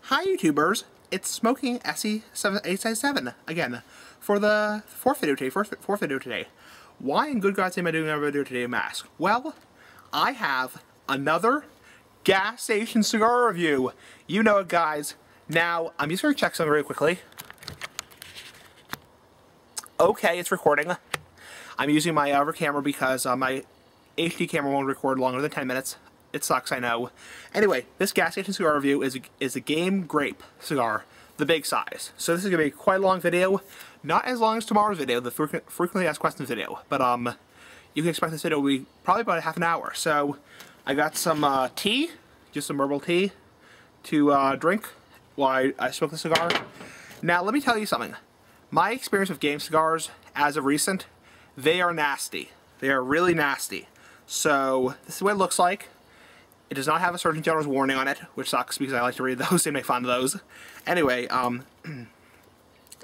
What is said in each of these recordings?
Hi YouTubers, it's Smoking SE877 again for the fourth video today. Why in good God's name am I doing another video today, Mask? Well, I have another gas station cigar review. You know it, guys. Now, I'm just going to check something really quickly. Okay, it's recording. I'm using my other camera because my HD camera won't record longer than 10 minutes. It sucks, I know. Anyway, this gas station cigar review is a Game Grape cigar, the big size. So this is going to be quite a long video. Not as long as tomorrow's video, the frequently asked questions video. But you can expect this video will be probably about a half an hour. So I got some tea, just some herbal tea, to drink while I smoke the cigar. Now let me tell you something. My experience with Game cigars, as of recent, they are nasty. They are really nasty. So this is what it looks like. It does not have a Surgeon General's warning on it, which sucks because I like to read those and make fun of those. Anyway,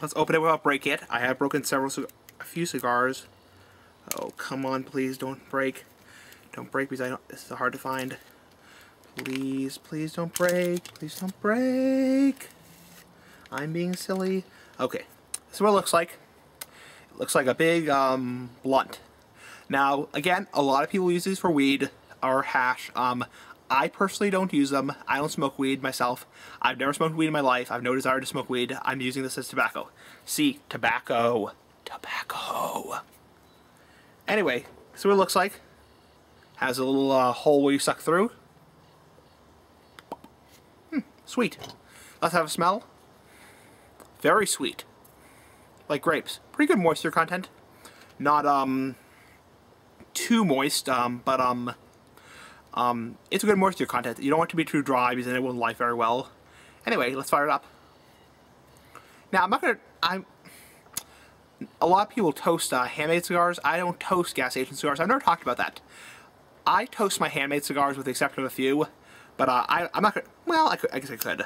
let's open it without breaking it. I have broken a few cigars. Oh, come on, please don't break. Don't break because this is hard to find. Please, please don't break. Please don't break. I'm being silly. Okay, this is what it looks like. It looks like a big blunt. Now, again, a lot of people use these for weed or hash. I personally don't use them. I don't smoke weed myself. I've never smoked weed in my life. I've no desire to smoke weed. I'm using this as tobacco. See, tobacco. Tobacco. Anyway, this is what it looks like. Has a little hole where you suck through. Sweet. Let's have a smell. Very sweet. Like grapes. Pretty good moisture content. Not too moist, but it's a good moisture content. You don't want it to be too dry because then it won't light very well. Anyway, let's fire it up. Now, a lot of people toast handmade cigars. I don't toast gas station cigars. I've never talked about that. I toast my handmade cigars with the exception of a few, but I'm not gonna, well, I guess I could.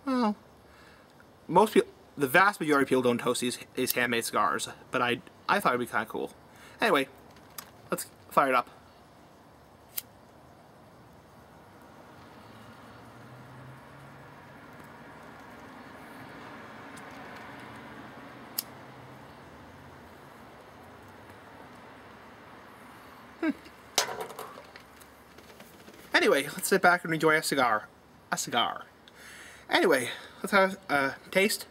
Well, most people, the vast majority of people don't toast these handmade cigars, but I thought it'd be kind of cool. Anyway, let's fire it up. Anyway, let's sit back and enjoy a cigar. A cigar. Anyway, let's have a taste.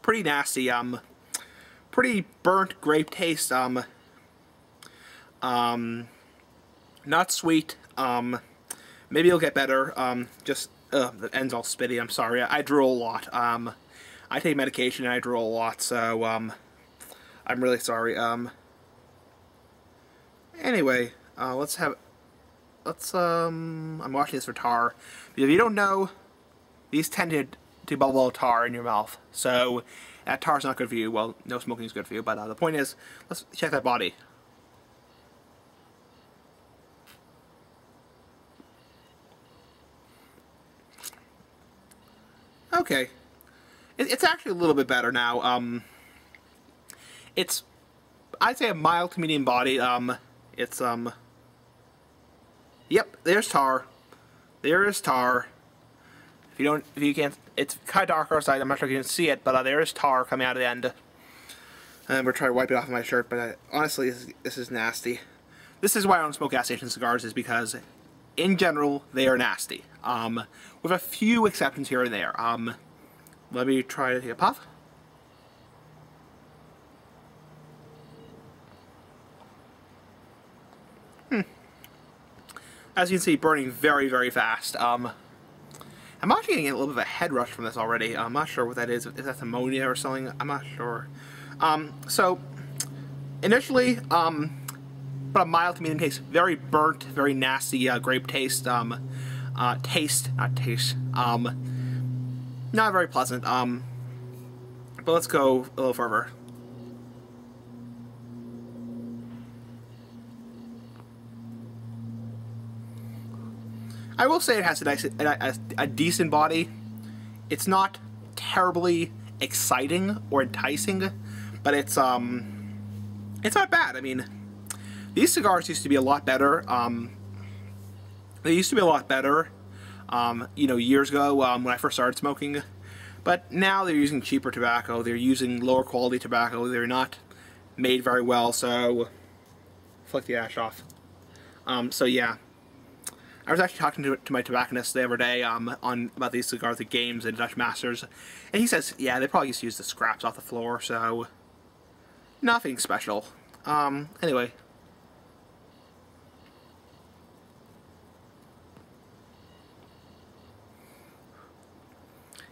Pretty nasty, pretty burnt grape taste, not sweet, maybe it'll get better, just, the end's all spitty, I'm sorry, I drool a lot, I take medication and I drool a lot, so, I'm really sorry, anyway, I'm watching this for tar, because if you don't know, these tend to bubble tar in your mouth, so that tar's not good for you. Well, no smoking is good for you, but the point is, let's check that body. Okay, it's actually a little bit better now. It's, I'd say, a mild to medium body. It's yep, there's tar. There is tar. If you can't, it's kind of dark outside, I'm not sure if you can see it, but there is tar coming out of the end. And we're trying to wipe it off of my shirt, but honestly, this is nasty. This is why I don't smoke gas station cigars, is because, in general, they are nasty. With a few exceptions here and there. Let me try to take a puff. As you can see, burning very, very fast. I'm actually getting a little bit of a head rush from this already. I'm not sure what that is. If that's ammonia or something, I'm not sure. So, initially, but a mild to medium taste. Very burnt, very nasty grape taste. Not taste. Not very pleasant. But let's go a little further. I will say it has a decent body. It's not terribly exciting or enticing, but it's not bad. I mean, these cigars used to be a lot better. They used to be a lot better, you know, years ago when I first started smoking. But now they're using cheaper tobacco. They're using lower quality tobacco. They're not made very well. So, flick the ash off. So yeah, I was actually talking to my tobacconist the other day about these cigars, the Games and Dutch Masters, and he says, yeah, they probably used to use the scraps off the floor. So, nothing special. Anyway.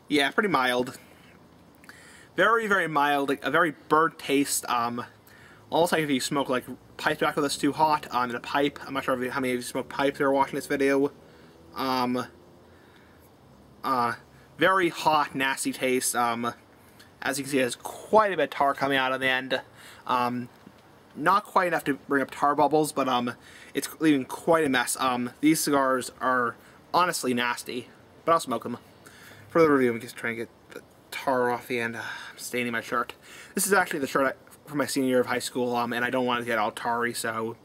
Yeah, pretty mild. Very, very mild, like a very burnt taste. Almost like if you smoke like pipe tobacco that's too hot in a pipe. I'm not sure how many of you smoke pipes that are watching this video. Very hot, nasty taste. As you can see, there's quite a bit of tar coming out of the end. Not quite enough to bring up tar bubbles, but it's leaving quite a mess. These cigars are honestly nasty, but I'll smoke them. For the review, I'm just trying to get the tar off the end. I'm staining my shirt. This is actually the shirt from my senior year of high school, and I don't want it to get all tarry, so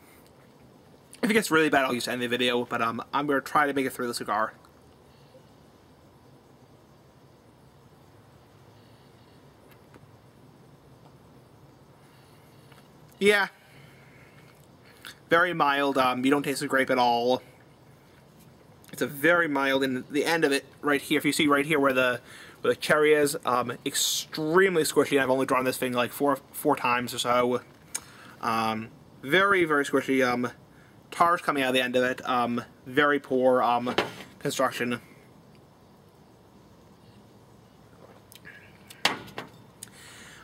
if it gets really bad, I'll just end the video, but I'm going to try to make it through the cigar. Yeah. Very mild. You don't taste the grape at all. It's a very mild, and the end of it right here, if you see right here where the cherry is, extremely squishy. I've only drawn this thing like four times or so. Very, very squishy. Tar's coming out of the end of it. Very poor construction.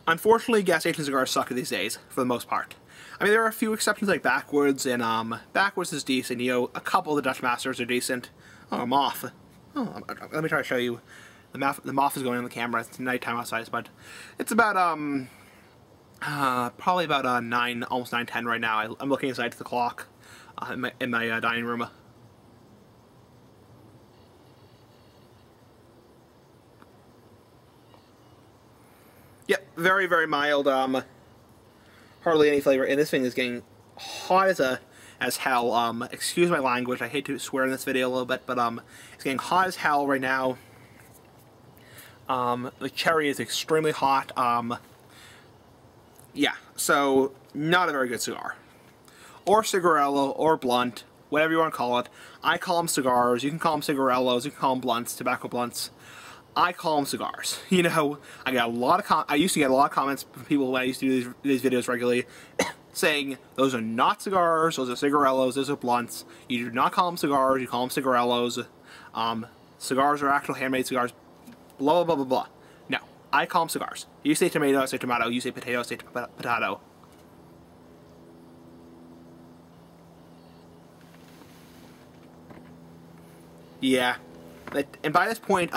Unfortunately, gas station cigars suck these days, for the most part. I mean, there are a few exceptions like Backwoods, and Backwoods is decent. You know, a couple of the Dutch Masters are decent. Oh, a moth. Oh, let me try to show you. The moth is going on the camera. It's nighttime outside, but it's about probably about almost 9:10 right now. I'm looking inside to the clock in my dining room. Yep, very, very mild. Hardly any flavor, and this thing is getting hot as hell. Excuse my language. I hate to swear in this video a little bit, but it's getting hot as hell right now. The cherry is extremely hot. Yeah, so not a very good cigar, or cigarello, or blunt, whatever you want to call it. I call them cigars. You can call them cigarellos. You can call them blunts, tobacco blunts. I call them cigars. You know, I used to get a lot of comments from people when I used to do these videos regularly, saying those are not cigars, those are cigarellos, those are blunts. You do not call them cigars, you call them cigarellos. Cigars are actual handmade cigars. Blah, blah, blah, blah, blah. No, I call them cigars. You say tomato, I say tomato. You say potato, I say potato. Yeah. And by this point,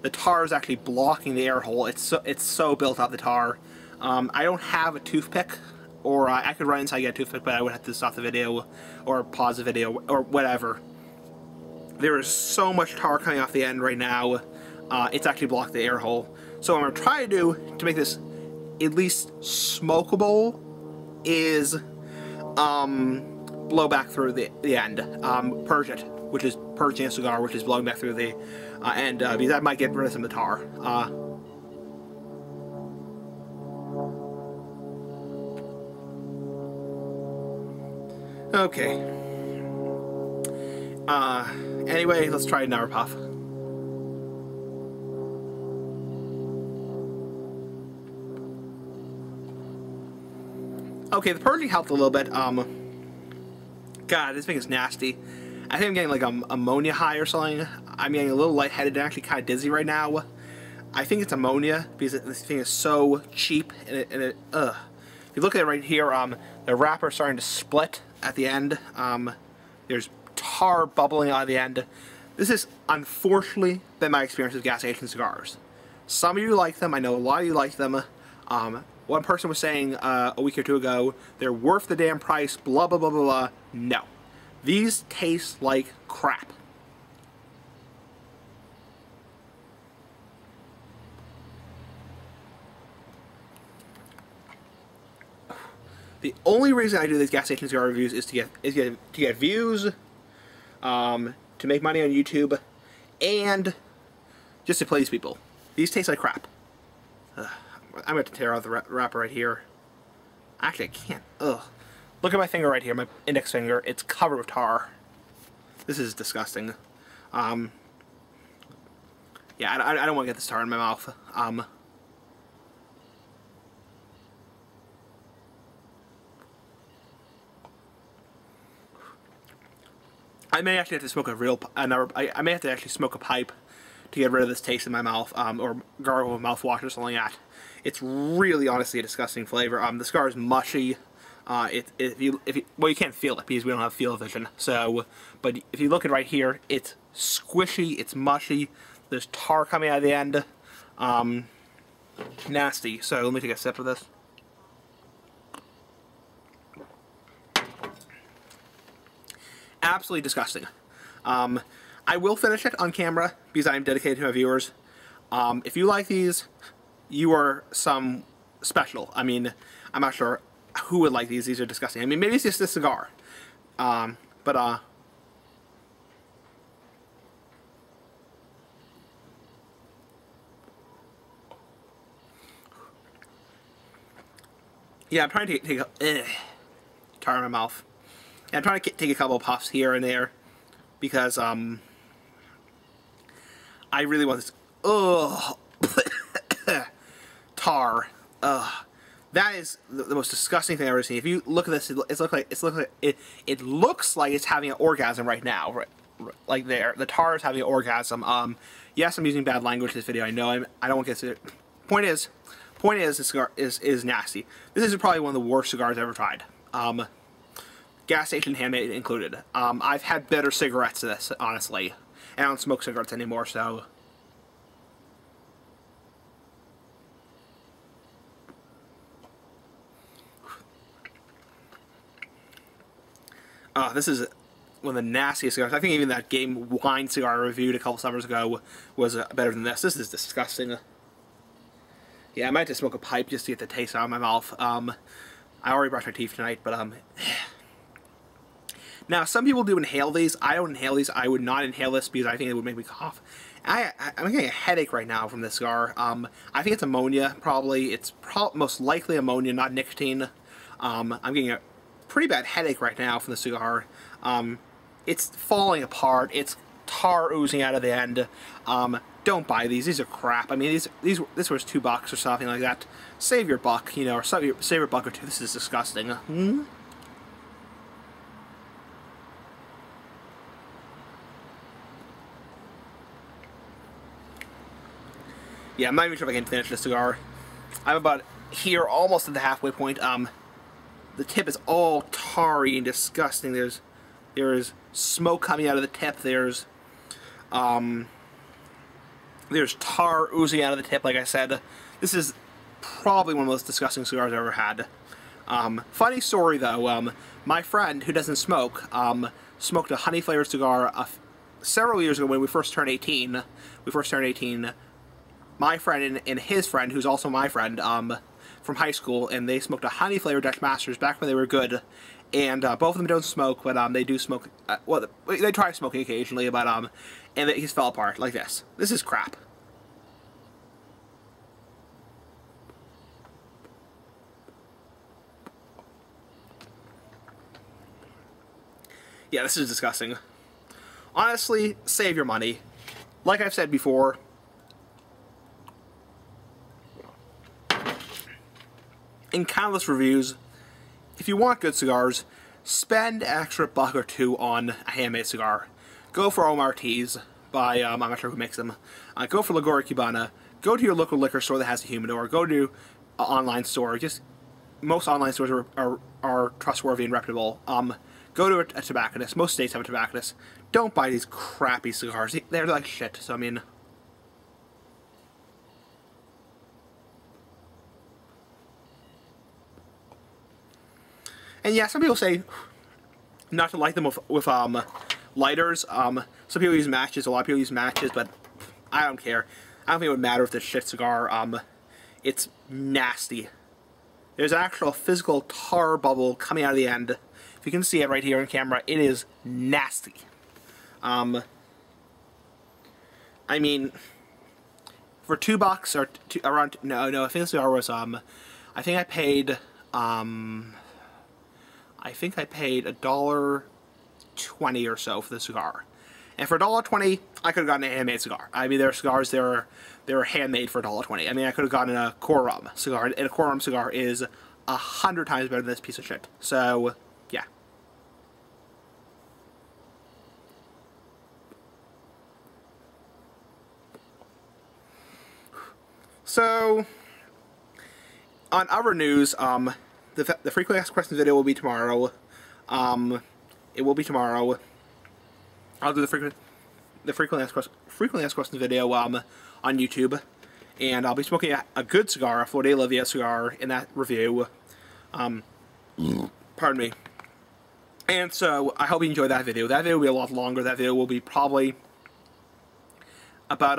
the tar is actually blocking the air hole. It's so built up, the tar. I don't have a toothpick, or I could run inside and get a toothpick, but I would have to stop the video, or pause the video, or whatever. There is so much tar coming off the end right now. It's actually blocked the air hole. So what I'm going to try to do to make this at least smokable is blow back through the end. Purge it, which is purging a cigar, which is blowing back through the end, because that might get rid of some of the tar. Okay. Anyway, let's try another puff. Okay, the purging helped a little bit. God, this thing is nasty. I think I'm getting like ammonia high or something. I'm getting a little lightheaded and actually kind of dizzy right now. I think it's ammonia because this thing is so cheap and ugh. If you look at it right here, the wrapper is starting to split at the end. There's tar bubbling out of the end. This has unfortunately been my experience with gas station cigars. Some of you like them. I know a lot of you like them. One person was saying a week or two ago, they're worth the damn price, blah, blah, blah, blah, blah. No. These taste like crap. The only reason I do these gas station cigar reviews is to get views, to make money on YouTube, and just to please people. These taste like crap. I'm going to tear out the wrapper right here. Actually, I can't. Ugh. Look at my finger right here, my index finger. It's covered with tar. This is disgusting. Yeah, I don't want to get this tar in my mouth. I may actually have to smoke I may have to actually smoke a pipe to get rid of this taste in my mouth, or gargle with mouthwash or something like that. It's really, honestly, a disgusting flavor. The cigar is mushy. Well, you can't feel it because we don't have field vision. So, but if you look at right here, it's squishy, it's mushy. There's tar coming out of the end. Nasty. So let me take a sip of this. Absolutely disgusting. I will finish it on camera because I am dedicated to my viewers. If you like these, you are some special. I mean, I'm not sure who would like these. These are disgusting. I mean, maybe it's just this cigar. Yeah, I'm trying to take a tar in my mouth. Yeah, I'm trying to take a couple of puffs here and there because I really want this. Ugh. Tar. Ugh. That is the most disgusting thing I've ever seen. If you look at this, it looks like it's having an orgasm right now. Right, like there, the tar is having an orgasm. Yes, I'm using bad language in this video. I know. I don't want to get to it. Point is, the cigar is nasty. This is probably one of the worst cigars I've ever tried. Gas station handmade included. I've had better cigarettes than this, honestly. And I don't smoke cigarettes anymore, so. This is one of the nastiest cigars. I think even that Game Wine cigar I reviewed a couple summers ago was better than this. This is disgusting. Yeah, I might have to smoke a pipe just to get the taste out of my mouth. I already brushed my teeth tonight, but now some people do inhale these. I don't inhale these. I would not inhale this because I think it would make me cough. I'm getting a headache right now from this cigar. I think it's ammonia, probably. It's most likely ammonia, not nicotine. I'm getting a pretty bad headache right now from the cigar. It's falling apart. It's tar oozing out of the end. Don't buy these. These are crap. I mean, this was $2 or something like that. Save your buck, you know, or save your buck or two. This is disgusting. Yeah, I'm not even sure if I can finish this cigar. I'm about here, almost at the halfway point. The tip is all tarry and disgusting. There's smoke coming out of the tip. There's tar oozing out of the tip, like I said. This is probably one of the most disgusting cigars I've ever had. Funny story, though. My friend, who doesn't smoke, smoked a honey-flavored cigar several years ago when we first turned 18. My friend and his friend, who's also my friend, from high school, and they smoked a honey-flavored Dutch Masters back when they were good. And both of them don't smoke, but they do smoke. Well, they try smoking occasionally, but and he just fell apart like this. This is crap. Yeah, this is disgusting. Honestly, save your money. Like I've said before, in countless reviews, if you want good cigars, spend an extra $1 or $2 on a handmade cigar. Go for OMRTs by, I'm not sure who makes them. Go for Ligora Cubana. Go to your local liquor store that has a humidor. Go to an online store. Just, most online stores are trustworthy and reputable. Go to a tobacconist. Most states have a tobacconist. Don't buy these crappy cigars. They're like shit, so I mean. And yeah, some people say not to light them with lighters. Some people use matches. A lot of people use matches, but I don't care. I don't think it would matter if this shit cigar. It's nasty. There's actual physical tar bubble coming out of the end. If you can see it right here on camera, it is nasty. I mean, for $2 or around, no, I think the cigar was, I think I paid $1.20 or so for the cigar. And for $1.20, I could have gotten a handmade cigar. I mean, their cigars, they were handmade for $1.20. I mean, I could have gotten a Corum cigar, and a Corum cigar is 100 times better than this piece of shit. So, yeah. So, on other news, the frequently asked questions video will be tomorrow. It will be tomorrow. I'll do the frequently asked questions video on YouTube, and I'll be smoking a good cigar, a Flor de Olivia cigar, in that review. Pardon me. And so I hope you enjoyed that video. That video will be a lot longer. That video will be probably about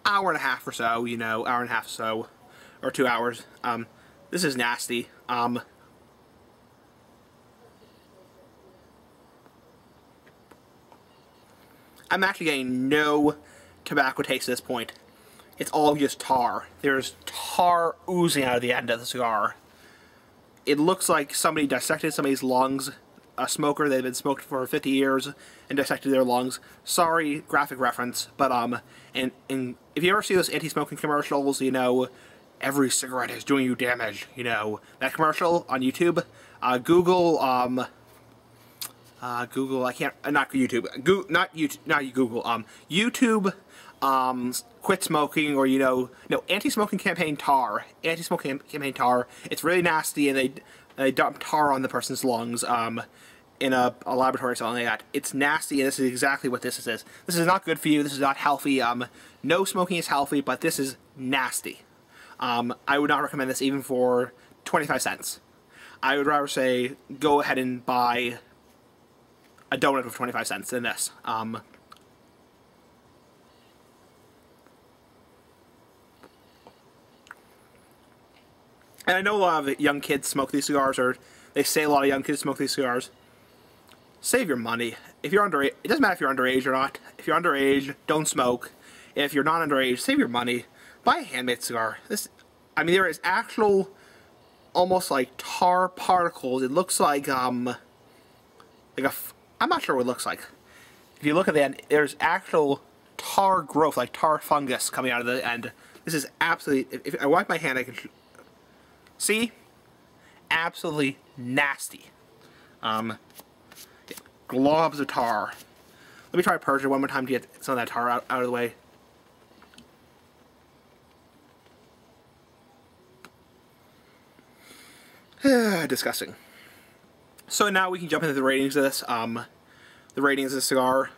hour and a half or so. You know, hour and a half or so, or 2 hours. This is nasty. I'm actually getting no tobacco taste at this point. It's all just tar. There's tar oozing out of the end of the cigar. It looks like somebody dissected somebody's lungs, a smoker that had been smoked for 50 years, and dissected their lungs. Sorry, graphic reference, but and if you ever see those anti-smoking commercials, you know, every cigarette is doing you damage, you know, that commercial on YouTube, Google, I can't, not YouTube, YouTube, quit smoking, or, you know, no, anti-smoking campaign tar, it's really nasty, and they dump tar on the person's lungs, in a laboratory or something like that. It's nasty, and this is exactly what this is. This is not good for you, this is not healthy, no smoking is healthy, but this is nasty. I would not recommend this even for 25 cents. I would rather say, go ahead and buy a donut for 25 cents than this. And I know a lot of young kids smoke these cigars, or they say a lot of young kids smoke these cigars. Save your money. If you're underage, it doesn't matter if you're underage or not. If you're underage, don't smoke. If you're not underage, save your money. Buy a handmade cigar. I mean, there is actual, almost like tar particles. It looks like, I'm not sure what it looks like. If you look at the end, there's actual tar growth, like tar fungus coming out of the end. This is absolutely, if I wipe my hand, I can see? Absolutely nasty. Globs of tar. Let me try Purging one more time to get some of that tar out of the way. Disgusting. So now we can jump into the ratings of this. The ratings of the cigar.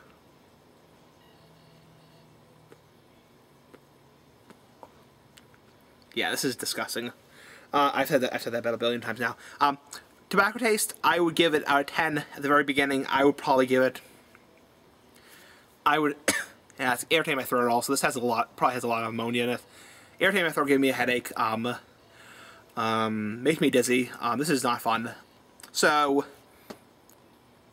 Yeah, this is disgusting. I've said that about a billion times now. Tobacco taste, I would give it out of 10 at the very beginning. I would probably give it. Yeah, it's irritating my throat also. This has probably has a lot of ammonia in it. Irritating my throat, giving me a headache. Makes me dizzy. This is not fun. So,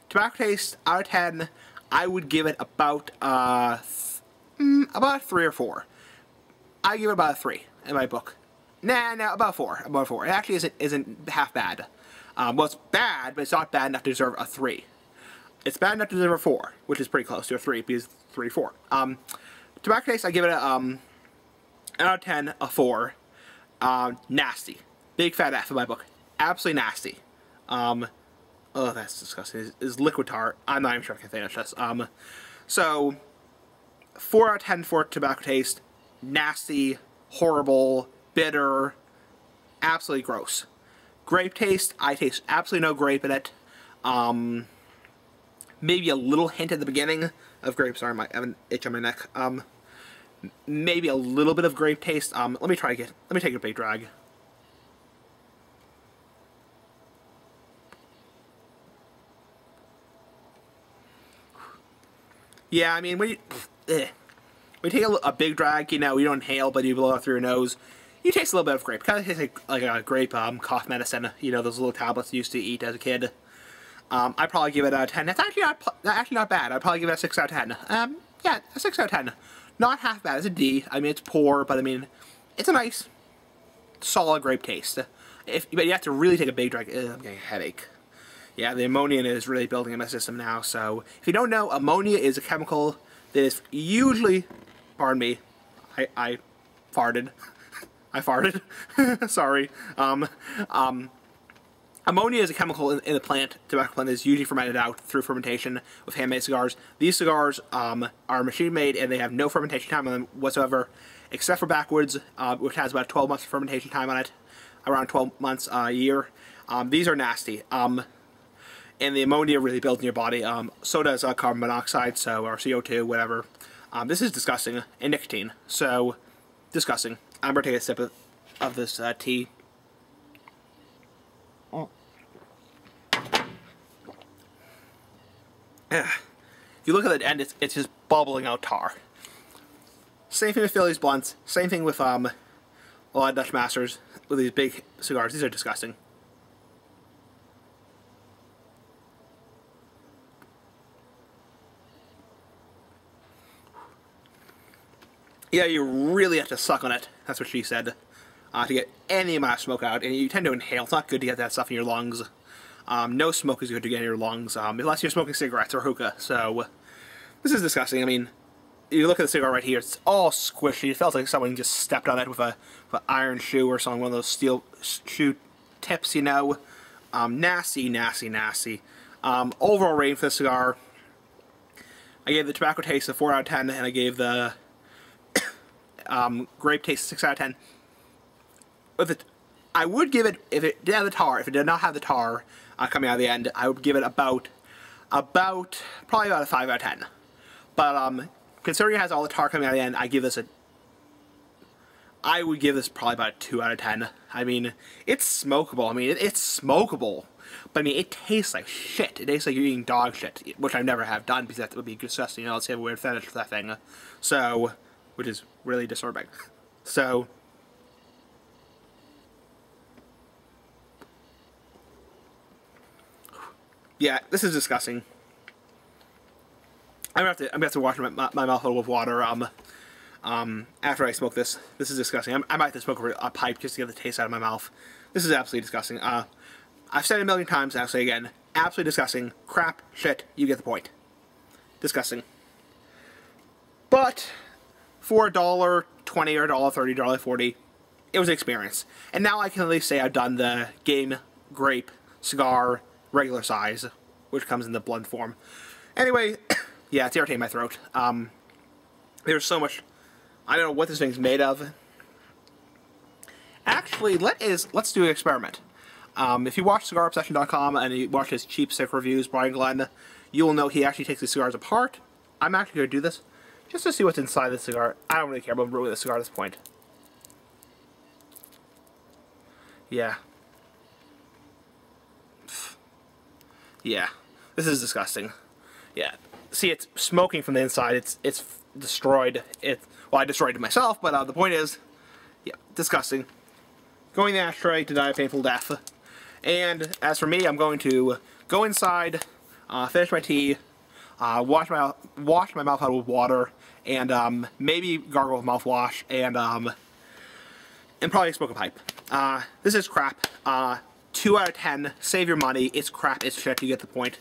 tobacco taste, out of 10, I would give it about a 3 or 4. I give it about a 3 in my book. Nah, about 4. About 4. It actually isn't half bad. Well, it's bad, but it's not bad enough to deserve a 3. It's bad enough to deserve a 4, which is pretty close to a 3, because 3, 4. Tobacco taste, I give it out of 10, a 4. Nasty. Big fat F in my book. Absolutely nasty. Oh, that's disgusting. Is liquid tar. I'm not even sure I can finish this. So, 4 out of 10 for tobacco taste. Nasty, horrible, bitter, absolutely gross. Grape taste, I taste absolutely no grape in it. Maybe a little hint at the beginning of grape. Sorry, I have an itch on my neck. Maybe a little bit of grape taste. Let me take a big drag. Yeah, I mean, when you take a big drag, you know, you don't inhale, but you blow it through your nose. you taste a little bit of grape. Kind of tastes like a grape cough medicine. You know, those little tablets you used to eat as a kid. I'd probably give it a 10. That's actually not bad. I'd probably give it a 6 out of 10. Yeah, a 6 out of 10. Not half bad. It's a D. I mean, it's poor, but I mean, it's a nice, solid grape taste. But you have to really take a big drink. I'm getting a headache. Yeah, the ammonia is really building in my system now. So, if you don't know, ammonia is a chemical that is usually, pardon me, I farted. I farted. Sorry. Ammonia is a chemical in the plant, tobacco plant, that is usually fermented out through fermentation with handmade cigars. These cigars are machine-made, and they have no fermentation time on them whatsoever, except for Backwoods, which has about 12 months of fermentation time on it, around 12 months a year. These are nasty, and the ammonia really builds in your body. So does carbon monoxide, or CO2, whatever. This is disgusting, and nicotine, so disgusting. I'm going to take a sip of this tea. If you look at the end, it's just bubbling out tar. Same thing with Phillies blunts. Same thing with a lot of Dutch Masters with these big cigars. These are disgusting. Yeah, you really have to suck on it. That's what she said. To get any amount of smoke out, and you tend to inhale. It's not good to get that stuff in your lungs. No smoke is good to get in your lungs, unless you're smoking cigarettes or hookah. So, this is disgusting. I mean, you look at the cigar right here, it's all squishy. It feels like someone just stepped on it with an iron shoe or something, one of those steel shoe tips, you know. Nasty, nasty, nasty. Overall rating for the cigar, I gave the tobacco taste a 4 out of 10, and I gave the grape taste a 6 out of 10. I would give it, if it did have the tar, if it did not have the tar coming out of the end, I would give it probably about a 5 out of 10. But considering it has all the tar coming out of the end, I would give this probably about a 2 out of 10. I mean, it's smokable. I mean, it's smokable. But I mean, it tastes like shit. It tastes like you're eating dog shit, which I never have done because that would be disgusting. You know, let's have a weird fetish for that thing. So, which is really disturbing. So, yeah, this is disgusting. I'm gonna have to wash my mouth with water. After I smoke this, this is disgusting. I might have to smoke a pipe just to get the taste out of my mouth. This is absolutely disgusting. I've said it a million times. I'll say it again. Absolutely disgusting. Crap. Shit. You get the point. Disgusting. But for $1.20 or $1.30, $1.40, it was an experience. And now I can at least say I've done the Game Grape Cigar regular size, which comes in the blunt form. Anyway, yeah, it's irritating my throat. There's so much. I don't know what this thing's made of. Actually, let's do an experiment. If you watch CigarObsession.com and you watch his cheap sick reviews, Brian Glenn, you will know he actually takes the cigars apart. I'm actually going to do this just to see what's inside the cigar. I don't really care about brewing the cigar at this point. Yeah. Yeah. This is disgusting. Yeah. See, it's smoking from the inside. It's destroyed. Well, I destroyed it myself, but the point is, yeah, disgusting. Going in the ashtray to die a painful death. And as for me, I'm going to go inside, finish my tea, wash my mouth out with water, and maybe gargle with mouthwash, and probably smoke a pipe. This is crap. 2 out of 10. Save your money. It's crap. It's shit. You get the point.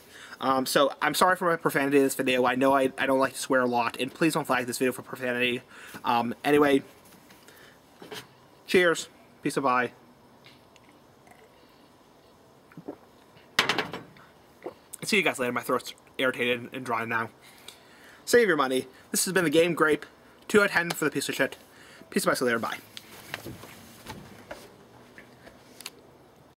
So I'm sorry for my profanity in this video. I know I don't like to swear a lot, and please don't flag this video for profanity. Anyway, cheers. Peace and bye. See you guys later. My throat's irritated and dry now. Save your money. This has been the Game Grape. 2 out of 10 for the piece of shit. Peace and bye. See you later. Bye.